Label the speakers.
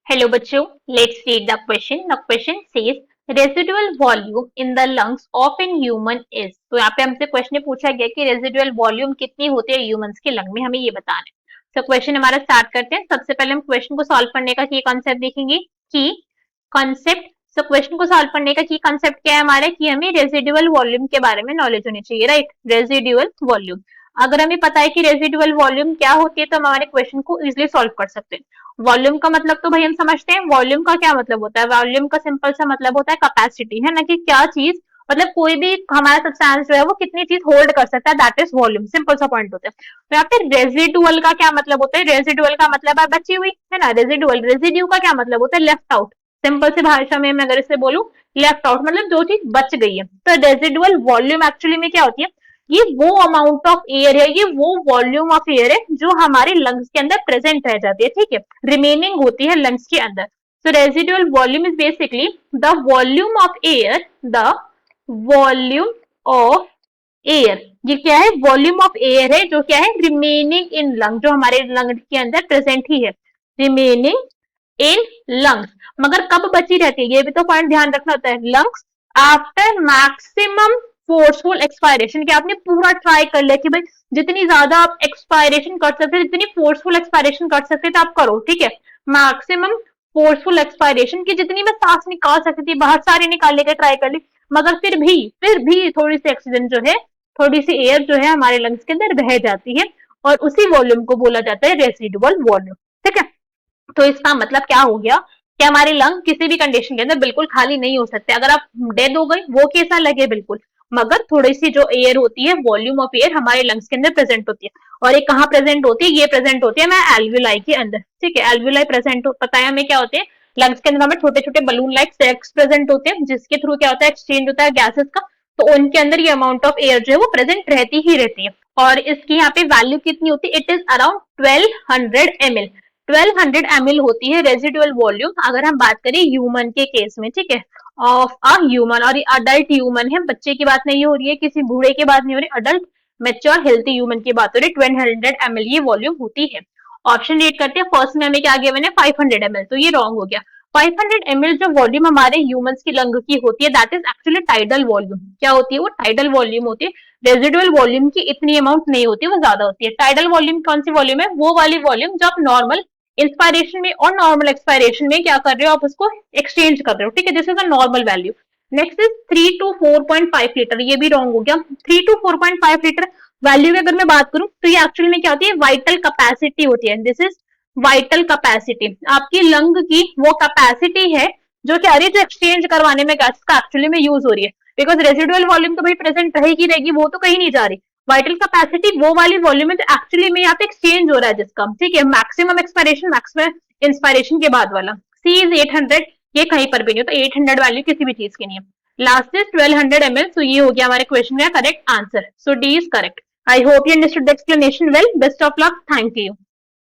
Speaker 1: Hello बच्चों, let's read the question. The question says residual volume in the lungs of an human is. तो यहाँ पे हमसे question पूछा गया कि रेजिडुअल वॉल्यूम कितनी होती है ह्यूमंस के लंग में, हमें ये बताना है। तो क्वेश्चन हमारा स्टार्ट करते हैं। सबसे पहले हम क्वेश्चन को सॉल्व करने का की कॉन्सेप्ट देखेंगे कि कॉन्सेप्ट। तो क्वेश्चन को सॉल्व करने का की कॉन्सेप्ट क्या है हमारा कि हमें रेजिडुअल वॉल्यूम के बारे में नॉलेज होनी चाहिए, राइट। रेजिडुअल वॉल्यूम, अगर हमें पता है कि रेजिडुअल वॉल्यूम क्या होती है तो हम हमारे क्वेश्चन को इजिली सॉल्व कर सकते हैं। वॉल्यूम का मतलब तो भाई हम समझते हैं, वॉल्यूम का क्या मतलब होता है। वॉल्यूम का सिंपल सा मतलब होता है कैपेसिटी, है ना, कि क्या चीज, मतलब कोई भी हमारा सब्सटेंस जो है वो कितनी चीज होल्ड कर सकता है, दैट इज वॉल्यूम। सिंपल सा पॉइंट होता है। तो यहाँ पे रेजिडुअल का क्या मतलब होता है, रेजिडुअल का मतलब है बची हुई, है ना। रेजिडुअल, रेजिड्यू का क्या मतलब होता है, लेफ्ट आउट। सिंपल से भाषा में मैं अगर इसे बोलूं, लेफ्ट आउट मतलब जो चीज बच गई है। तो रेजिडुअल वॉल्यूम एक्चुअली में क्या होती है, ये वो अमाउंट ऑफ एयर है, ये वो वॉल्यूम ऑफ एयर है जो हमारे लंग्स के अंदर प्रेजेंट रह जाती है, ठीक है, रिमेनिंग होती है लंग्स के अंदर। So residual volume is basically the volume of air, the volume of air। ये क्या है, वॉल्यूम ऑफ एयर है जो क्या है, रिमेनिंग इन लंग, जो हमारे लंग के अंदर प्रेजेंट ही है, रिमेनिंग इन लंग्स। मगर कब बची रहती है, ये भी तो पॉइंट ध्यान रखना होता है। Lungs after maximum forceful expiration, कि आपने पूरा ट्राई कर लिया कि भाई जितनी ज्यादा आप एक्सपायरेशन कर सकते, जितनी फोर्सफुल एक्सपायरेशन कर सकते तो आप करो, ठीक है। मैक्सिमम फोर्सफुल एक्सपायरेशन की जितनी मैं सांस निकाल सकती थी, बहुत सारी निकालने के ट्राई कर ली, मगर फिर भी थोड़ी सी ऑक्सीजन जो है, थोड़ी सी एयर जो है हमारे लंग्स के अंदर बह जाती है, और उसी वॉल्यूम को बोला जाता है रेसिडुअल वॉल्यूम, ठीक है। तो इसका मतलब क्या हो गया कि हमारे लंग किसी भी कंडीशन के अंदर बिल्कुल खाली नहीं हो सकते। अगर आप डेड हो गए वो कैसा लगे बिल्कुल, मगर थोड़ी सी जो एयर होती है, वॉल्यूम ऑफ एयर हमारे लंग्स के अंदर प्रेजेंट होती है। और ये कहाँ प्रेजेंट होती है, ये प्रेजेंट होती है हमें एल्वियोलाई के अंदर, ठीक है। एल्वियोलाई प्रेजेंट पता है हमें क्या होते हैं, लंग्स के अंदर हमें छोटे छोटे बलून लाइक सैक्स प्रेजेंट होते हैं, जिसके थ्रू क्या होता है, एक्सचेंज होता है गैसेस का। तो उनके अंदर ये अमाउंट ऑफ एयर जो है वो प्रेजेंट रहती ही रहती है। और इसकी यहाँ पे वैल्यू कितनी होती है, it is around 1200 ml। 1200 ml होती है रेजिडुअल वॉल्यूम, अगर हम बात करें ह्यूमन के केस में, ठीक है, ऑफ अ ह्यूमन। और अडल्ट ह्यूमन है, बच्चे की बात नहीं हो रही है, किसी बूढ़े की बात नहीं हो रही, अडल्ट मेच्योर हेल्थी ह्यूमन की बात हो रही है। 1200 ml ये वॉल्यूम होती है। ऑप्शन रीड करते हैं। फर्स्ट में हमें क्या गिवन है, 500 ml, तो ये रॉन्ग हो गया। 500 ml जो वॉल्यूम हमारे ह्यूमंस की लंग की होती है, that is actually tidal volume. क्या होती है वो, टाइडल वॉल्यूम होती है। रेजिडुअल वॉल्यूम की इतनी अमाउंट नहीं होती, वो ज्यादा होती है। टाइडल वॉल्यूम कौन सी वॉल्यूम है, वो वाली वॉल्यूम जो आप नॉर्मल इंस्पायरेशन में और नॉर्मल एक्सपायरेशन में क्या कर रहे हो, आप उसको एक्सचेंज कर रहे हो, ठीक है। This is a normal value. Next is 3 to 4.5 litre, ये भी रॉन्ग हो गया। 3 to 4.5 लीटर वैल्यू की अगर मैं बात करूं तो ये एक्चुअली में क्या होती है, वाइटल कैपेसिटी होती है। दिस इज वाइटल कैपेसिटी, आपकी लंग की वो कैपेसिटी है जो क्या आ रही है, जो एक्सचेंज करवाने में गैस का एक्चुअली में यूज हो रही है। बिकॉज रेजिडुअल वॉल्यूम तो भाई प्रेजेंट रहेगी, वो तो कहीं नहीं जा रही। वाइटल कैपेसिटी वो वाली वॉल्यूम है जो एक्चुअली में यहाँ पे एक्सचेंज हो रहा है जिसका, ठीक है, मैक्सिमम एक्सपायरेशन, मैक्सिमम इंस्पायरेशन के बाद वाला। सी इज 800, ये कहीं पर भी नहीं हो, तो 800 वैल्यू किसी भी चीज की नहीं है। लास्ट इज 1200 ml, so ये हो गया हमारे क्वेश्चन का correct answer. So D is correct. I hope you understood the explanation well. Best of luck, thank you.